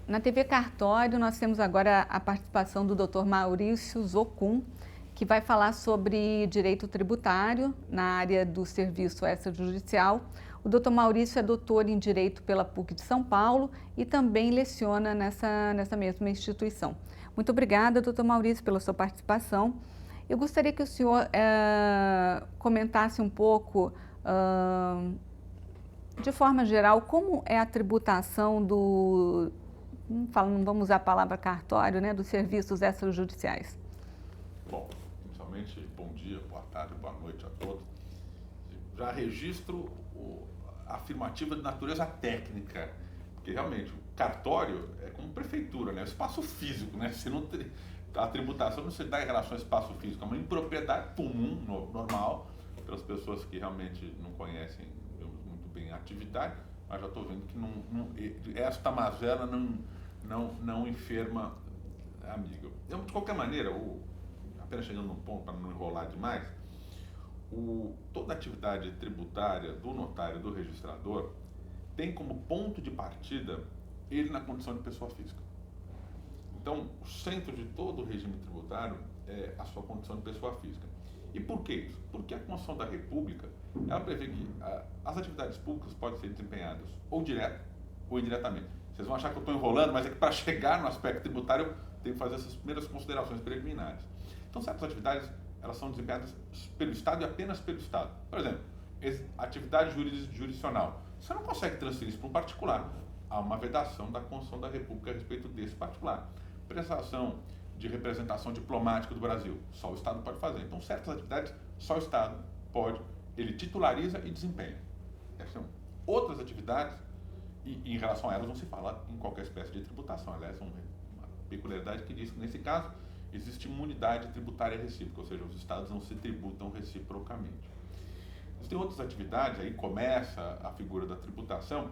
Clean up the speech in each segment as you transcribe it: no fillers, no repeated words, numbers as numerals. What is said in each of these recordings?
Na TV Cartório, nós temos agora a participação do Dr. Maurício Zocum, que vai falar sobre direito tributário na área do serviço extrajudicial. O Dr. Maurício é doutor em Direito pela PUC de São Paulo e também leciona nessa mesma instituição. Muito obrigada, Dr. Maurício, pela sua participação. Eu gostaria que o senhor comentasse um pouco, de forma geral, como é a tributação não vamos usar a palavra cartório, né, dos serviços extrajudiciais. Bom, inicialmente, bom dia, boa tarde, boa noite a todos. Já registro a afirmativa de natureza técnica, porque realmente o cartório é como prefeitura, né, espaço físico, né, a tributação não se dá em relação ao espaço físico, é uma impropriedade comum, normal, pelas pessoas que realmente não conhecem muito bem a atividade, mas já estou vendo que esta mazela não enferma amigo. De qualquer maneira, apenas chegando num ponto para não enrolar demais, toda atividade tributária do notário, do registrador, tem como ponto de partida ele na condição de pessoa física. Então, o centro de todo o regime tributário é a sua condição de pessoa física. E por que isso? Porque a Constituição da República, ela prevê que as atividades públicas podem ser desempenhadas ou direto ou indiretamente. Vocês vão achar que eu estou enrolando, mas é que para chegar no aspecto tributário, eu tenho que fazer essas primeiras considerações preliminares. Então, certas atividades, elas são desempenhadas pelo Estado e apenas pelo Estado. Por exemplo, atividade jurisdicional. Você não consegue transferir isso para um particular. Há uma vedação da Constituição da República a respeito desse particular. Prestação de representação diplomática do Brasil, só o Estado pode fazer. Então, certas atividades, só o Estado pode, ele titulariza e desempenha. Essas são outras atividades, e em relação a elas não se fala em qualquer espécie de tributação. Aliás, uma peculiaridade que diz que, nesse caso, existe imunidade tributária recíproca, ou seja, os Estados não se tributam reciprocamente. Existem outras atividades, aí começa a figura da tributação,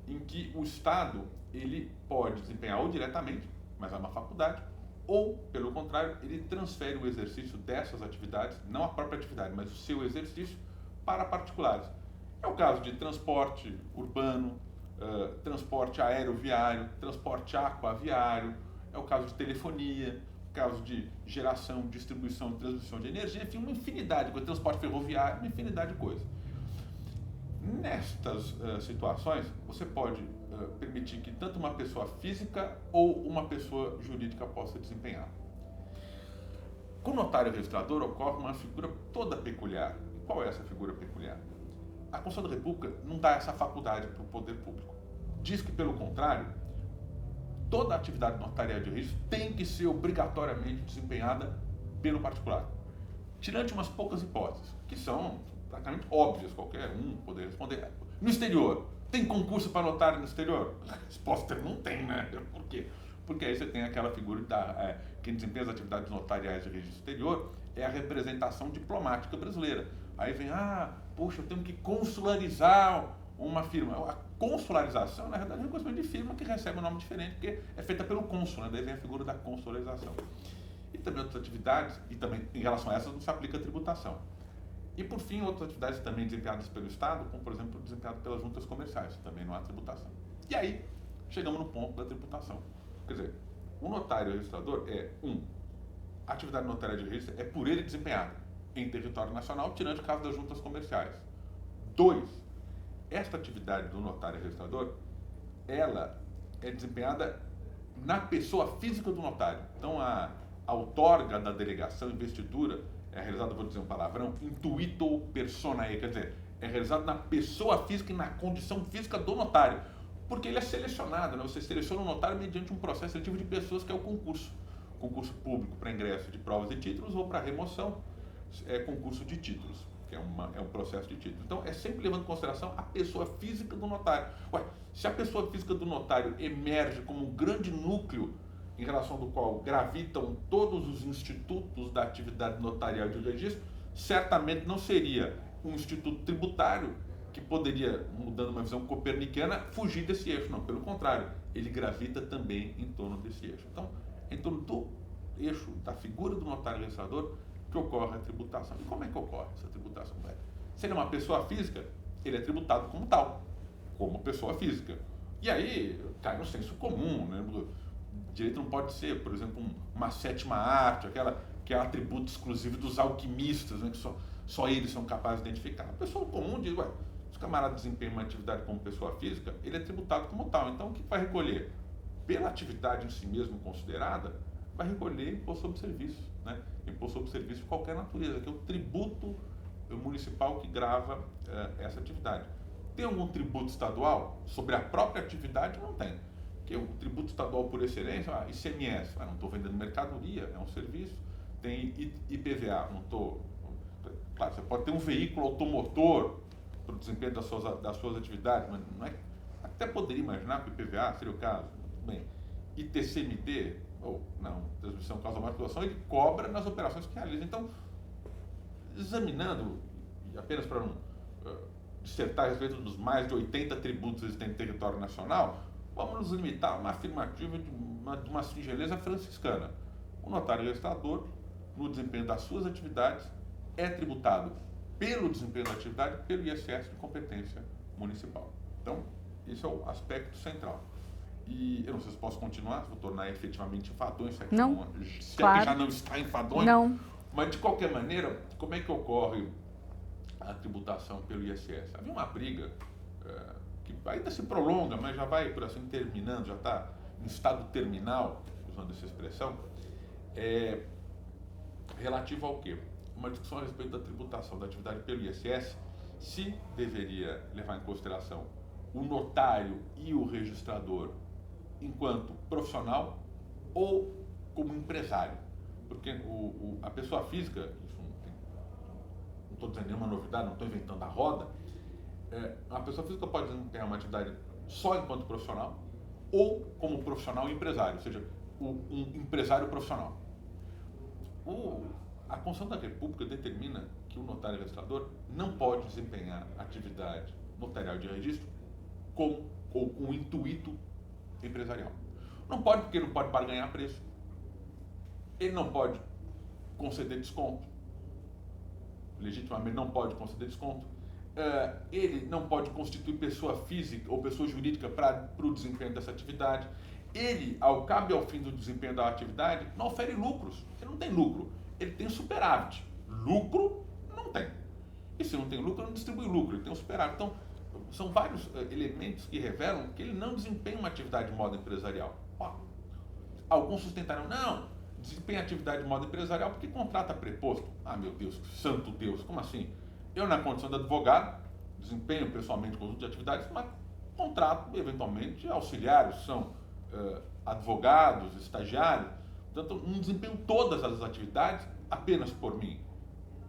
em que o Estado ele pode desempenhar ou diretamente, mas é uma faculdade, ou, pelo contrário, ele transfere o exercício dessas atividades, não a própria atividade, mas o seu exercício, para particulares. É o caso de transporte urbano, transporte aeroviário, transporte aquaviário, é o caso de telefonia, caso de geração, distribuição e transmissão de energia, enfim, uma infinidade de coisas, transporte ferroviário, uma infinidade de coisas. Nestas situações, você pode permitir que tanto uma pessoa física ou uma pessoa jurídica possa desempenhar. Com o notário registrador ocorre uma figura toda peculiar. E qual é essa figura peculiar? A Constituição da República não dá essa faculdade para o poder público. Diz que, pelo contrário, toda atividade notarial de registro tem que ser obrigatoriamente desempenhada pelo particular. Tirante umas poucas hipóteses, que são praticamente óbvias, qualquer um poderia responder. No exterior, tem concurso para notário no exterior? A resposta é não tem, né? Por quê? Porque aí você tem aquela figura quem desempenha as atividades notariais de registro exterior é a representação diplomática brasileira. Aí vem, poxa, eu tenho que consularizar uma firma. A consularização, na verdade, é um reconhecimento de firma que recebe um nome diferente, porque é feita pelo cônsul, né? Daí vem a figura da consularização. E também outras atividades, e também em relação a essas não se aplica a tributação. E por fim, outras atividades também desempenhadas pelo Estado, como por exemplo, desempenhadas pelas juntas comerciais, também não há tributação. E aí, chegamos no ponto da tributação. Quer dizer, o notário registrador a atividade notária de registro é por ele desempenhada em território nacional, tirando o caso das juntas comerciais. 2, esta atividade do notário registrador, ela é desempenhada na pessoa física do notário. Então, a outorga da delegação, investidura, é realizada, vou dizer um palavrão, intuito personae, quer dizer, é realizado na pessoa física e na condição física do notário, porque ele é selecionado, né? Você seleciona o notário mediante um processo seletivo de pessoas que é o concurso público para ingresso de provas e títulos ou para remoção, concurso de títulos, que é um processo de títulos. Então, é sempre levando em consideração a pessoa física do notário. Se a pessoa física do notário emerge como um grande núcleo em relação do qual gravitam todos os institutos da atividade notarial de registro, certamente não seria um instituto tributário que poderia, mudando uma visão copernicana, fugir desse eixo. Não, pelo contrário, ele gravita também em torno desse eixo. Então, em torno do eixo da figura do notário registrador que ocorre a tributação. E como é que ocorre essa tributação? Se ele é uma pessoa física, ele é tributado como tal, como pessoa física. E aí cai no senso comum, né? O direito não pode ser, por exemplo, uma sétima arte, aquela que é atributo exclusivo dos alquimistas, né? Que só eles são capazes de identificar. A pessoa comum diz, ué, se o camarada desempenha uma atividade como pessoa física, ele é tributado como tal. Então, o que vai recolher? Pela atividade em si mesmo considerada, vai recolher imposto sobre serviço, né? Imposto sobre serviço de qualquer natureza, que é o tributo municipal que grava essa atividade. Tem algum tributo estadual sobre a própria atividade? Não tem. Porque o tributo estadual por excelência, ICMS, não estou vendendo mercadoria, é um serviço. Tem IPVA, não estou... Claro, você pode ter um veículo automotor para o desempenho das suas atividades, mas não é... Até poderia imaginar que o IPVA seria o caso. Bem, ITCMD, ou não, transmissão causa mais doação, ele cobra nas operações que realiza. Então, examinando, apenas para não dissertar a respeito dos mais de 80 tributos existentes no território nacional, vamos nos limitar a uma afirmativa de uma singeleza franciscana. O notário registrador, no desempenho das suas atividades, é tributado pelo desempenho da atividade pelo ISS de competência municipal. Então, esse é o aspecto central. E eu não sei se posso continuar, se vou tornar efetivamente enfadonho, se é que, não, claro. Que já não está enfadonho. Não. Mas, de qualquer maneira, como é que ocorre a tributação pelo ISS? Havia uma briga que ainda se prolonga, mas já vai, por assim, terminando, já está em estado terminal, usando essa expressão, relativo ao quê? Uma discussão a respeito da tributação da atividade pelo ISS, se deveria levar em consideração o notário e o registrador enquanto profissional ou como empresário. Porque a pessoa física, isso não estou dizendo nenhuma novidade, não estou inventando a roda, a pessoa física pode desempenhar uma atividade só enquanto profissional ou como profissional e empresário, ou seja, um empresário profissional. A Constituição da República determina que o notário registrador não pode desempenhar atividade notarial de registro com o intuito empresarial. Não pode, porque não pode barganhar preço. Ele não pode conceder desconto. Legitimamente não pode conceder desconto. Ele não pode constituir pessoa física ou pessoa jurídica para o desempenho dessa atividade. Ele, ao cabo e ao fim do desempenho da atividade, não ofere lucros. Ele não tem lucro. Ele tem superávit. Lucro, não tem. E se não tem lucro, não distribui lucro. Ele tem um superávit. Então, são vários elementos que revelam que ele não desempenha uma atividade de modo empresarial. Alguns sustentaram, não, desempenha atividade de modo empresarial porque contrata preposto. Ah, meu Deus, santo Deus, como assim? Eu, na condição de advogado, desempenho pessoalmente um conjunto de atividades, mas contrato, eventualmente, auxiliares, são advogados, estagiários. Portanto, não desempenho todas as atividades apenas por mim.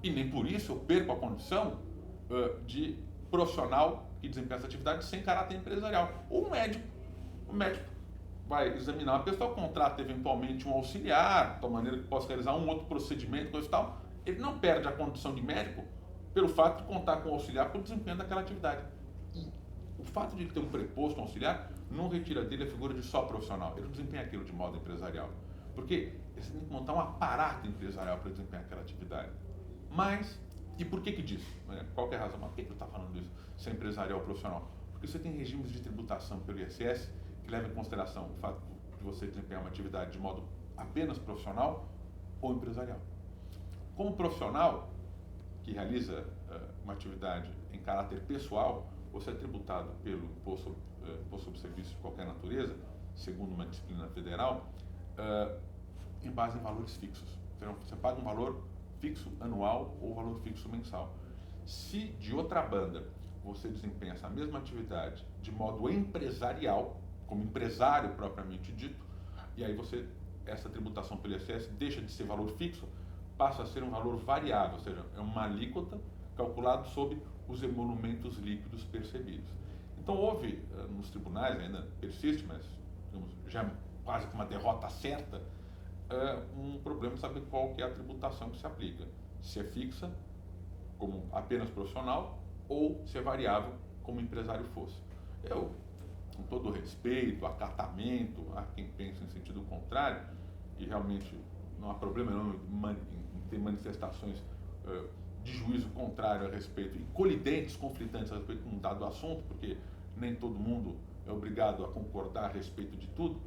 E nem por isso eu perco a condição de profissional que desempenha essa atividade sem caráter empresarial. Ou o médico vai examinar a pessoa, contrata eventualmente um auxiliar, de tal maneira que possa realizar um outro procedimento, coisa e tal. Ele não perde a condição de médico pelo fato de contar com o auxiliar para o desempenho daquela atividade. E o fato de ele ter um preposto, um auxiliar, não retira dele a figura de só profissional. Ele não desempenha aquilo de modo empresarial. Porque você tem que montar um aparato empresarial para desempenhar aquela atividade. Mas, e por que disso? Qual que é a razão? Mas por que ele está falando isso, se é empresarial ou profissional? Porque você tem regimes de tributação pelo ISS que levam em consideração o fato de você desempenhar uma atividade de modo apenas profissional ou empresarial. Como profissional que realiza uma atividade em caráter pessoal, você é tributado pelo imposto sobre serviço de qualquer natureza, segundo uma disciplina federal, em base em valores fixos. Então, você paga um valor fixo anual ou valor fixo mensal. Se, de outra banda, você desempenha essa mesma atividade de modo empresarial, como empresário propriamente dito, e aí essa tributação pelo ISS deixa de ser valor fixo, passa a ser um valor variável, ou seja, é uma alíquota calculada sobre os emolumentos líquidos percebidos. Então houve, nos tribunais, ainda persiste, mas digamos, já quase que uma derrota certa, um problema de saber qual que é a tributação que se aplica. Se é fixa, como apenas profissional, ou se é variável, como empresário fosse. Eu, com todo respeito, acatamento a quem pensa em sentido contrário, e realmente não há problema nenhum em ter manifestações de juízo contrário a respeito, e colidentes, conflitantes a respeito de um dado assunto, porque nem todo mundo é obrigado a concordar a respeito de tudo,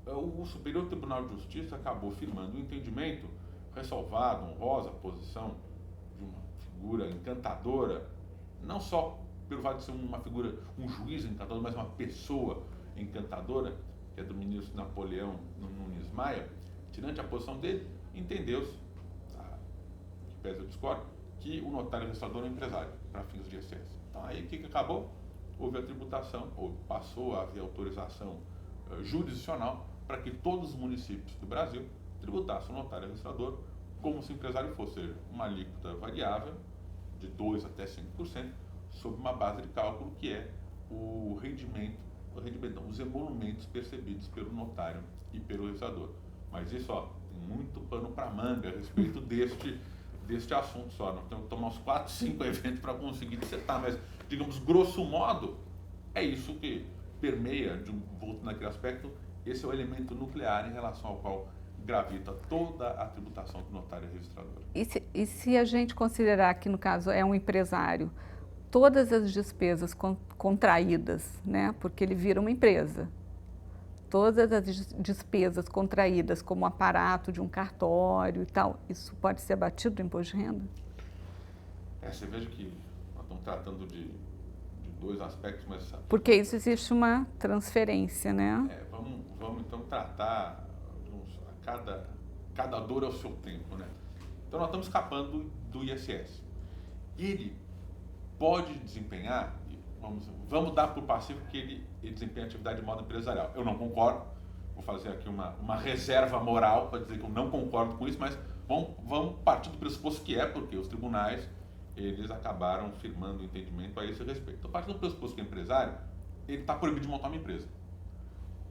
o Superior Tribunal de Justiça acabou firmando um entendimento, ressalvado, honrosa a posição de uma figura encantadora, não só pelo fato de ser uma figura, um juiz encantador, mas uma pessoa encantadora, que é do ministro Napoleão Nunes Maia. Tirante a posição dele, entendeu-se, que pese eu discordo, que o notário registrador é um empresário para fins de ISS. Então aí o que acabou? Houve a tributação, ou passou a haver autorização jurisdicional para que todos os municípios do Brasil tributassem o notário registrador como se o empresário fosse, ou seja, uma alíquota variável de 2% até 5%, sob uma base de cálculo que é o rendimento não, os emolumentos percebidos pelo notário e pelo registrador. Mas isso, tem muito pano para manga a respeito deste assunto só. Nós temos que tomar uns 4, 5 eventos para conseguir dissertar, mas, digamos, grosso modo, é isso que permeia, voltando naquele aspecto, esse é o elemento nuclear em relação ao qual gravita toda a tributação do notário registrador. E se a gente considerar que, no caso, é um empresário, todas as despesas contraídas, né, porque ele vira uma empresa, todas as despesas contraídas, como o aparato de um cartório e tal, isso pode ser abatido do imposto de renda? Você veja que nós estamos tratando de dois aspectos, mas... Porque isso existe uma transferência, né? Vamos então tratar cada dor ao seu tempo, né? Então nós estamos escapando do ISS. Ele pode desempenhar, vamos dar por passivo que ele desempenha atividade de modo empresarial. Eu não concordo, vou fazer aqui uma reserva moral para dizer que eu não concordo com isso, mas vamos partir do pressuposto que porque os tribunais, eles acabaram firmando o entendimento a esse respeito. Então, partindo do pressuposto que é empresário, ele está proibido de montar uma empresa.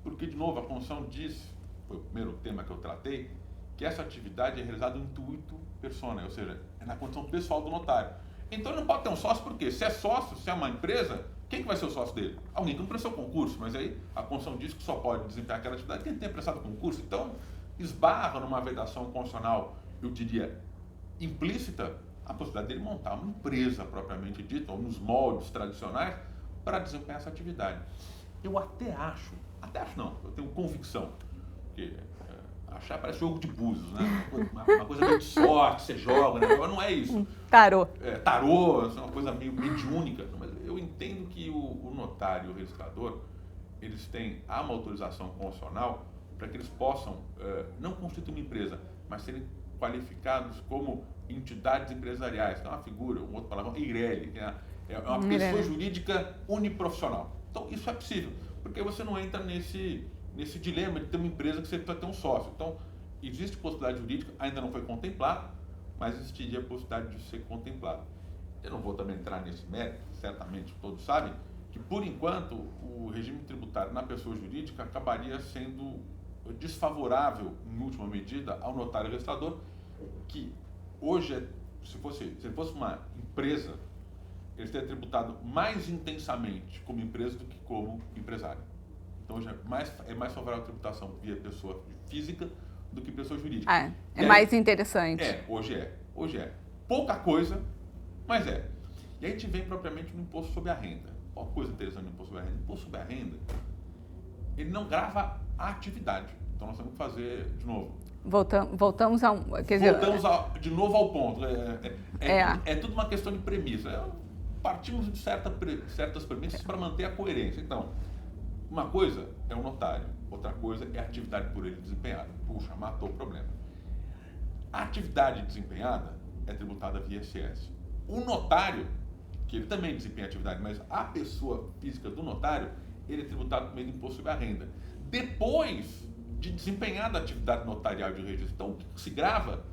Porque, de novo, a Constituição diz, foi o primeiro tema que eu tratei, que essa atividade é realizada no intuito personae, ou seja, é na condição pessoal do notário. Então ele não pode ter um sócio, porque se é sócio, se é uma empresa, quem que vai ser o sócio dele? Alguém que não prestou concurso, mas aí a Constituição diz que só pode desempenhar aquela atividade quem tenha prestado concurso. Então, esbarra numa vedação constitucional, eu diria, implícita, a possibilidade dele montar uma empresa propriamente dita, ou nos moldes tradicionais, para desempenhar essa atividade. Eu até acho não, eu tenho convicção, porque achar parece jogo de búzios, né? Uma coisa meio de sorte, você joga, né? Mas não é isso. Tarô. Tarô, é uma coisa meio mediúnica. Mas eu entendo que o notário e o registrador, eles têm uma autorização constitucional para que eles possam não constituir uma empresa, mas serem qualificados como entidades empresariais, que é uma figura, um outro palavrão, EIRELI, é uma pessoa jurídica uniprofissional. Então, isso é possível, porque você não entra nesse dilema de ter uma empresa que você precisa ter um sócio. Então, existe possibilidade jurídica, ainda não foi contemplada, mas existiria a possibilidade de ser contemplada. Eu não vou também entrar nesse mérito, certamente todos sabem, que por enquanto o regime tributário na pessoa jurídica acabaria sendo desfavorável, em última medida, ao notário registrador, que hoje, se ele fosse uma empresa, ele seria tributado mais intensamente como empresa do que como empresário. Então, hoje é mais favorável a tributação via pessoa física do que pessoa jurídica. É mais interessante. Hoje é. Pouca coisa, mas é. E aí a gente vem propriamente no imposto sobre a renda. Qual coisa interessante no imposto sobre a renda? O imposto sobre a renda, ele não grava a atividade. Então, nós temos que fazer, de novo... Voltamos de novo ao ponto. É tudo uma questão de premissa. Partimos de certas premissas para manter a coerência. Então, uma coisa é o notário, outra coisa é a atividade por ele desempenhada. Puxa, matou o problema. A atividade desempenhada é tributada via ISS. O notário, que ele também desempenha a atividade, mas a pessoa física do notário, ele é tributado por meio do imposto sobre a renda. Depois de desempenhada a atividade notarial de registro, então o que se grava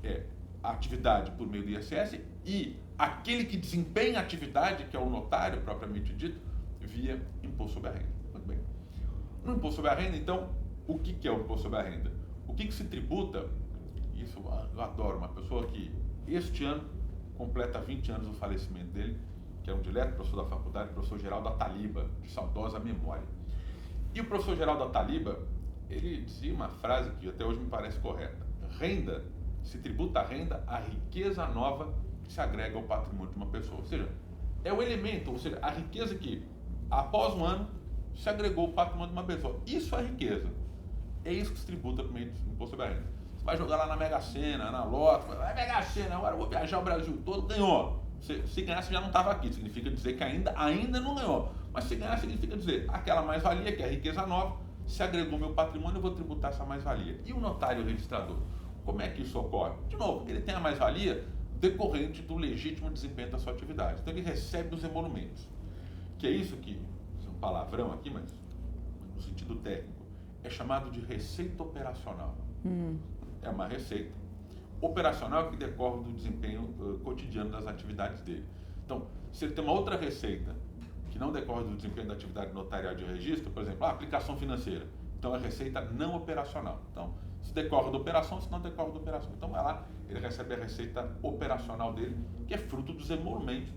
é a atividade por meio do ISS e aquele que desempenha a atividade, que é o notário propriamente dito, via imposto sobre a renda. Muito bem. No imposto sobre a renda, então, o que é o imposto sobre a renda? O que se tributa? Isso eu adoro, uma pessoa que este ano completa 20 anos do falecimento dele, que é um dileto professor da faculdade, professor Geraldo Ataliba, de saudosa memória. E o professor Geraldo Ataliba, ele dizia uma frase que até hoje me parece correta. Renda, se tributa a renda, a riqueza nova que se agrega ao patrimônio de uma pessoa. Ou seja, é o elemento, ou seja, a riqueza que, após um ano, se agregou o patrimônio de uma pessoa. Isso é riqueza. É isso que se tributa por meio do imposto sobre a renda. Você vai jogar lá na Mega Sena, na Loto, vai Mega Sena, agora eu vou viajar o Brasil todo, ganhou. Se ganhar, você já não estava aqui, significa dizer que ainda não ganhou. Mas se ganhar, significa dizer, aquela mais-valia, que é a riqueza nova, se agregou meu patrimônio, eu vou tributar essa mais-valia. E o notário registrador? Como é que isso ocorre? De novo, ele tem a mais-valia decorrente do legítimo desempenho da sua atividade. Então ele recebe os emolumentos. Que é isso que, é um palavrão aqui, mas no sentido técnico, é chamado de receita operacional. É uma receita operacional que decorre do desempenho cotidiano das atividades dele. Então, se ele tem uma outra receita que não decorre do desempenho da atividade notarial de registro, por exemplo, a aplicação financeira, então é receita não operacional. Então, se decorre da operação, se não decorre da operação. Então, vai lá, ele recebe a receita operacional dele, que é fruto dos emolumentos,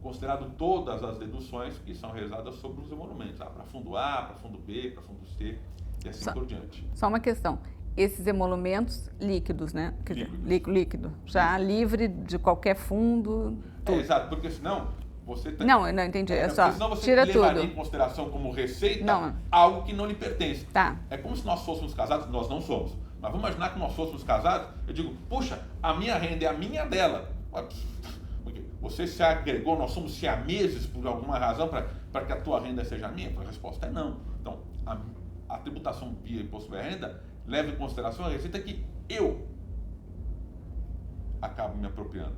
considerado todas as deduções que são realizadas sobre os emolumentos, para fundo A, para fundo B, para fundo C, e assim por diante. Só uma questão. Esses emolumentos líquidos, né? Quer dizer, líquido. Já livre de qualquer fundo. Exato, porque senão você tem. Não entendi. É só, senão você tira levaria tudo. em consideração como receita algo que não lhe pertence. Tá. É como se nós fôssemos casados, nós não somos. Mas vamos imaginar que nós fôssemos casados, eu digo, puxa, a minha renda é a minha dela. Porque você se agregou, nós somos siameses por alguma razão para que a tua renda seja a minha? A resposta é não. Então, a tributação via imposto sobre a renda leva em consideração a receita que eu acabo me apropriando,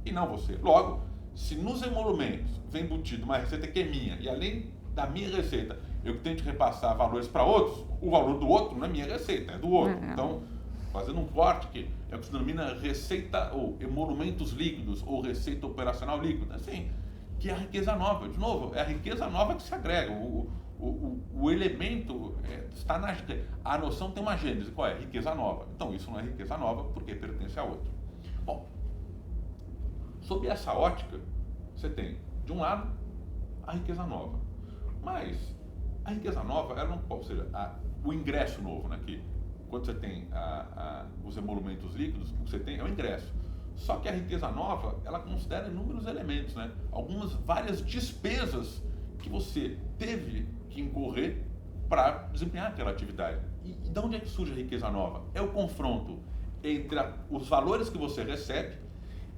e não você. Logo, se nos emolumentos vem embutido uma receita que é minha, e além da minha receita, eu tenho que repassar valores para outros, o valor do outro não é minha receita, é do outro. Então, fazendo um corte que é o que se denomina receita ou emolumentos líquidos, ou receita operacional líquida, assim, que é a riqueza nova. De novo, é a riqueza nova que se agrega. O elemento está na... A noção tem uma gênese, qual é? Riqueza nova. Então, isso não é riqueza nova porque pertence a outro. Bom, sob essa ótica, você tem, de um lado, a riqueza nova. Mas a riqueza nova, ela não pode, ou seja, o ingresso novo, né? Que quando você tem os emolumentos líquidos, o que você tem é o ingresso. Só que a riqueza nova, ela considera inúmeros elementos, né? Várias despesas que você teve que incorrer para desempenhar aquela atividade. E de onde é que surge a riqueza nova? É o confronto entre os valores que você recebe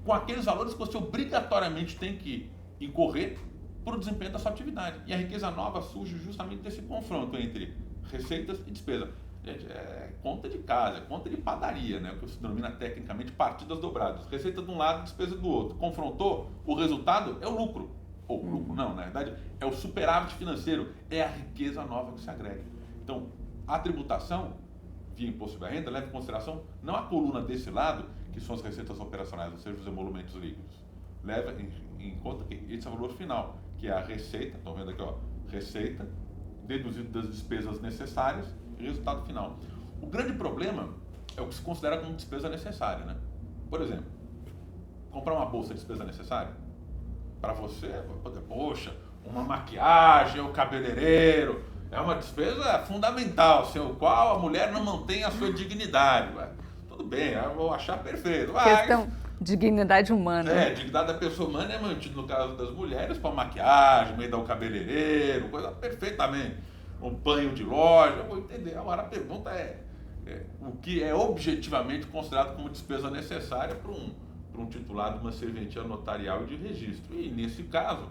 com aqueles valores que você obrigatoriamente tem que incorrer para o desempenho da sua atividade. E a riqueza nova surge justamente desse confronto entre receitas e despesa. Gente, é conta de casa, é conta de padaria, né? O que se denomina tecnicamente partidas dobradas. Receita de um lado, despesa do outro. Confrontou, o resultado é o lucro. Ou lucro não, na verdade, é o superávit financeiro, é a riqueza nova que se agrega. Então, a tributação, via imposto sobre a renda, leva em consideração não a coluna desse lado, que são as receitas operacionais, ou seja, os emolumentos líquidos. Leva em conta que esse é o valor final, que é a receita, estão vendo aqui, ó, receita, deduzido das despesas necessárias e resultado final. O grande problema é o que se considera como despesa necessária, né? Por exemplo, comprar uma bolsa de despesa necessária? Para você, poxa, uma maquiagem, o cabeleireiro, é uma despesa fundamental, sem o qual a mulher não mantém a sua dignidade. Tudo bem, eu vou achar perfeito. Questão dignidade humana. Dignidade da pessoa humana é mantido no caso das mulheres para maquiagem, meio ao cabeleireiro, coisa perfeitamente. Um banho de loja, eu vou entender. Agora a pergunta o que é objetivamente considerado como despesa necessária para um titular de uma serventia notarial e de registro. E nesse caso,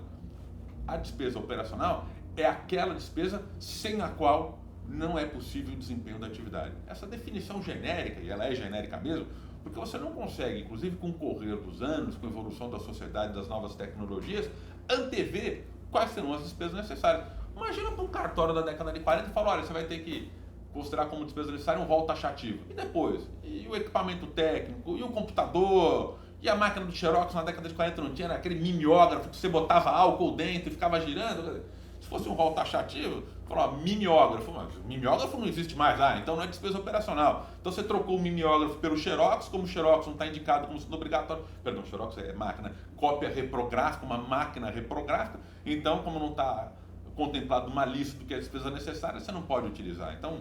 a despesa operacional é aquela despesa sem a qual não é possível o desempenho da atividade. Essa definição genérica, e ela é genérica mesmo, porque você não consegue, inclusive com o correr dos anos, com a evolução da sociedade, das novas tecnologias, antever quais serão as despesas necessárias. Imagina para um cartório da década de 40 e fala, olha, você vai ter que considerar como despesa necessária um rol taxativo. E depois? E o equipamento técnico? E o computador? E a máquina do Xerox na década de 40 não tinha, era aquele mimeógrafo que você botava álcool dentro e ficava girando? Se fosse um rol taxativo, falou, mimeógrafo, mas o mimeógrafo não existe mais, então não é despesa operacional. Então você trocou o mimeógrafo pelo Xerox, como o Xerox não está indicado como sendo obrigatório, perdão, Xerox é máquina, cópia reprográfica, uma máquina reprográfica, então como não está contemplado uma lista do que é despesa necessária, você não pode utilizar. Então,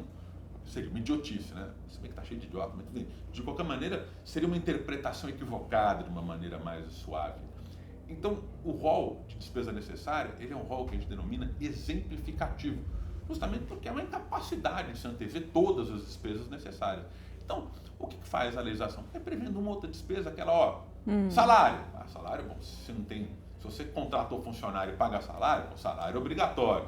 seria uma idiotice, né? Se bem que está cheio de idiota, mas de qualquer maneira, seria uma interpretação equivocada de uma maneira mais suave. Então, o rol de despesa necessária, ele é um rol que a gente denomina exemplificativo, justamente porque é uma incapacidade de se antever todas as despesas necessárias. Então, o que faz a legislação? É prevendo uma outra despesa, aquela, salário. Salário, bom, se você contratou funcionário e paga salário, o salário é obrigatório.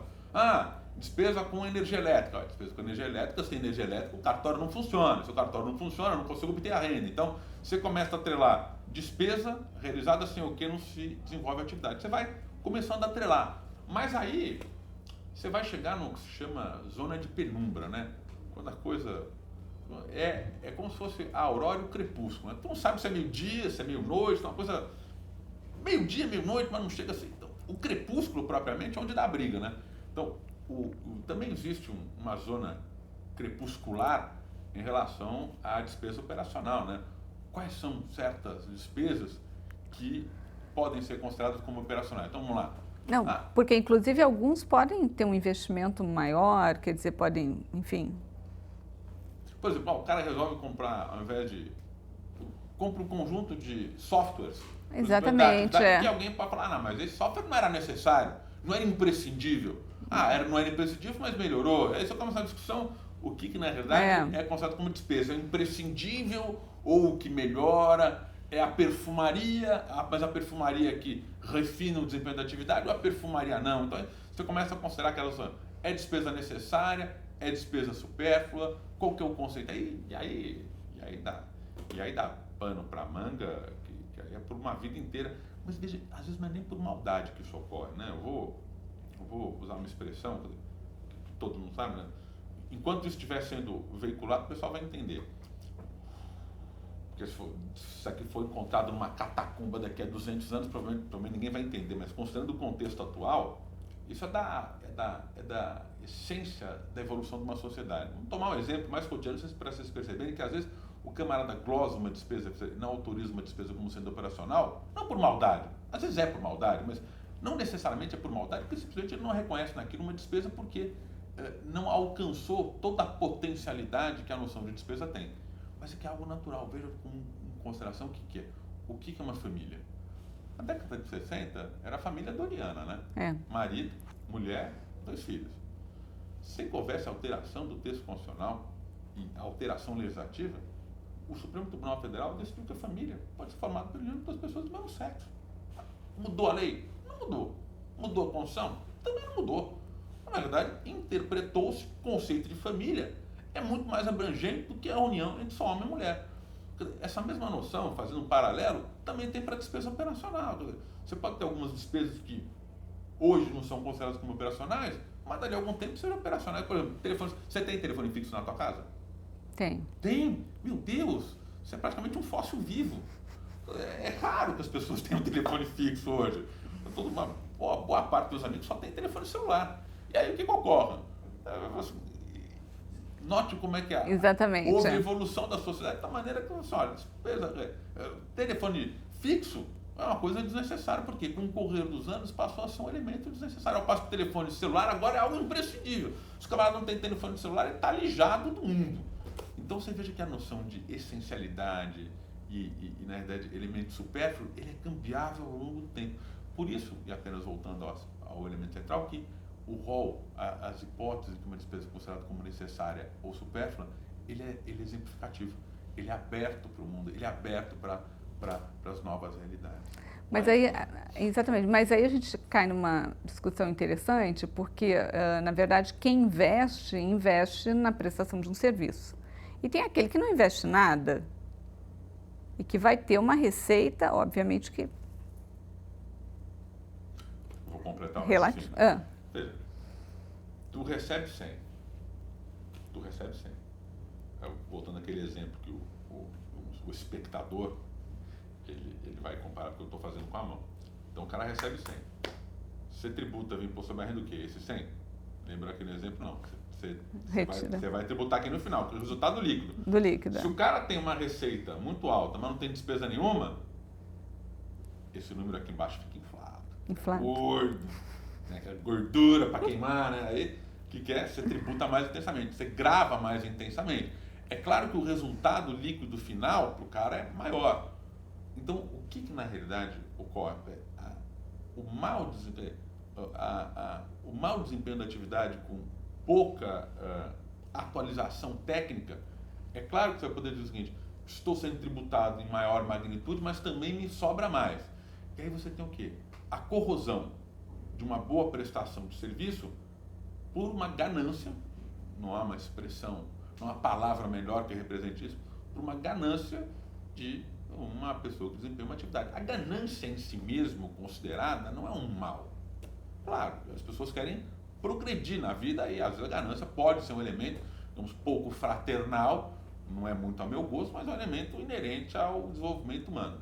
Despesa com energia elétrica. Despesa com energia elétrica, sem energia elétrica, o cartório não funciona. Se o cartório não funciona, eu não consigo obter a renda. Então, você começa a atrelar despesa realizada sem o que não se desenvolve a atividade. Você vai começando a atrelar. Mas aí, você vai chegar no que se chama zona de penumbra, né? Quando a coisa é como se fosse a aurora e o crepúsculo, né? Tu não sabe se é meio-dia, se é meio-noite, uma coisa meio-dia, meio-noite, mas não chega assim. Então, o crepúsculo, propriamente, é onde dá a briga, né? Então, também existe uma zona crepuscular em relação à despesa operacional, né? Quais são certas despesas que podem ser consideradas como operacionais? Então, vamos lá. Não, porque inclusive alguns podem ter um investimento maior, quer dizer, podem, enfim... Por exemplo, o cara resolve comprar, ao invés de... compra um conjunto de softwares. Exatamente, Que alguém pode falar, não, mas esse software não era necessário, não era imprescindível. Não era imprescindível, mas melhorou. Aí você começa a discussão, o que na verdade é considerado como despesa. É imprescindível ou o que melhora? É a perfumaria, mas a perfumaria que refina o desempenho da atividade ou a perfumaria não? Então você começa a considerar que ela é despesa necessária, é despesa supérflua, qual que é o conceito? E aí dá pano para manga, que aí é por uma vida inteira. Mas veja, às vezes não é nem por maldade que isso ocorre, né? Eu vou usar uma expressão que todo mundo sabe, né? Enquanto isso estiver sendo veiculado, o pessoal vai entender. Porque se isso aqui for encontrado numa catacumba daqui a 200 anos, provavelmente ninguém vai entender, mas considerando o contexto atual, isso é da essência da evolução de uma sociedade. Vamos tomar um exemplo mais cotidiano para vocês perceberem que às vezes o camarada glosa uma despesa, não autoriza uma despesa como sendo operacional, não por maldade, às vezes é por maldade, mas não necessariamente é por maldade, porque simplesmente ele não reconhece naquilo uma despesa porque não alcançou toda a potencialidade que a noção de despesa tem. Mas é que é algo natural. Veja em consideração o que é. O que é uma família? Na década de 60, era a família doriana, né? Marido, mulher, 2 filhos. Sem que houvesse alteração do texto constitucional e alteração legislativa, o Supremo Tribunal Federal decidiu que a família pode ser formada por duas pessoas do mesmo sexo. Mudou a lei? Não mudou. Mudou a Constituição? Também não mudou. Na verdade, interpretou-se o conceito de família é muito mais abrangente do que a união entre só homem e mulher. Essa mesma noção, fazendo um paralelo, também tem para despesa operacional. Você pode ter algumas despesas que hoje não são consideradas como operacionais, mas dali a algum tempo sejam operacionais. Por exemplo, você tem telefone fixo na tua casa? Tem. Tem? Meu Deus! Você é praticamente um fóssil vivo. É raro que as pessoas tenham telefone fixo hoje. Boa parte dos amigos só tem telefone celular. E aí o que ocorre? Note como é que houve a evolução da sociedade da maneira que você olha, telefone fixo é uma coisa desnecessária, porque com o correr dos anos passou a ser um elemento desnecessário. Ao passo que o telefone celular agora é algo imprescindível. Se o camarada não tem telefone celular, ele está alijado do mundo. Então você veja que a noção de essencialidade e na verdade, elemento supérfluo, ele é cambiável ao longo do tempo. Por isso, e apenas voltando ao elemento central, que o rol, as hipóteses de uma despesa considerada como necessária ou supérflua, ele é exemplificativo, ele é aberto para o mundo, ele é aberto para as novas realidades. Mas aí, exatamente, mas aí a gente cai numa discussão interessante, porque, na verdade, quem investe na prestação de um serviço. E tem aquele que não investe nada e que vai ter uma receita, obviamente que... Vou completar o relativo. Veja, tu recebe 100. Voltando àquele exemplo que o espectador, ele vai comparar o que eu estou fazendo com a mão. Então o cara recebe 100. Você tributa o imposto sobre a renda o quê? Esse 100? Lembra aquele exemplo? Não. Você vai tributar aqui no final, que é o resultado líquido. Do líquido. Se o cara tem uma receita muito alta, mas não tem despesa nenhuma, esse número aqui embaixo fica inflado. Gordo. Gordura para queimar, né? Aí, o que é? Você tributa mais intensamente, você grava mais intensamente. É claro que o resultado líquido final para o cara é maior, Então, o que na realidade ocorre? O mau desempenho, o mau desempenho da atividade com pouca atualização técnica, é claro que você vai poder dizer o seguinte: estou sendo tributado em maior magnitude, mas também me sobra mais. E aí você tem o quê? A corrosão de uma boa prestação de serviço por uma ganância, não há uma expressão, não há palavra melhor que represente isso, por uma ganância de uma pessoa que desempenha uma atividade. A ganância em si mesmo, considerada, não é um mal. Claro, as pessoas querem progredir na vida e às vezes a ganância pode ser um elemento, digamos, pouco fraternal, não é muito ao meu gosto, mas é um elemento inerente ao desenvolvimento humano.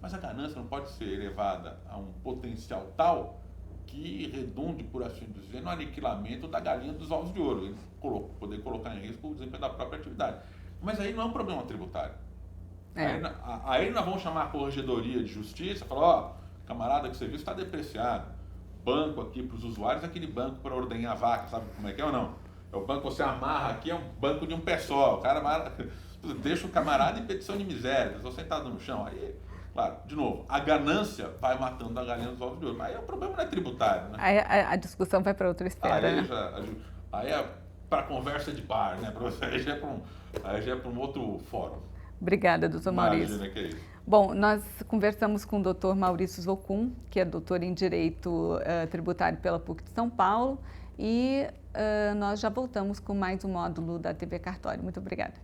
Mas a ganância não pode ser elevada a um potencial tal que redunde, por assim dizer, no aniquilamento da galinha dos ovos de ouro, ele poder colocar em risco o desempenho da própria atividade. Mas aí não é um problema tributário. Aí nós vamos chamar a corregedoria de justiça, falar, ó, camarada, que o serviço está depreciado. Banco aqui para os usuários é aquele banco para ordenhar a vaca, sabe como é que é ou não? É o banco que você amarra aqui, é um banco de um pé só. O cara deixa o camarada em petição de miséria, pessoa sentada no chão. Aí, claro, de novo, a ganância vai matando a galinha dos ovos de ouro. Mas aí o problema não é tributário, né? Aí a discussão vai para outra esfera, aí, né? Aí é para conversa de bar, né? Aí já é para um outro fórum. Obrigada, doutor Maurício. Imagina que é isso. Bom, nós conversamos com o doutor Maurício Zocum, que é doutor em Direito Tributário pela PUC de São Paulo, e nós já voltamos com mais um módulo da TV Cartório. Muito obrigada.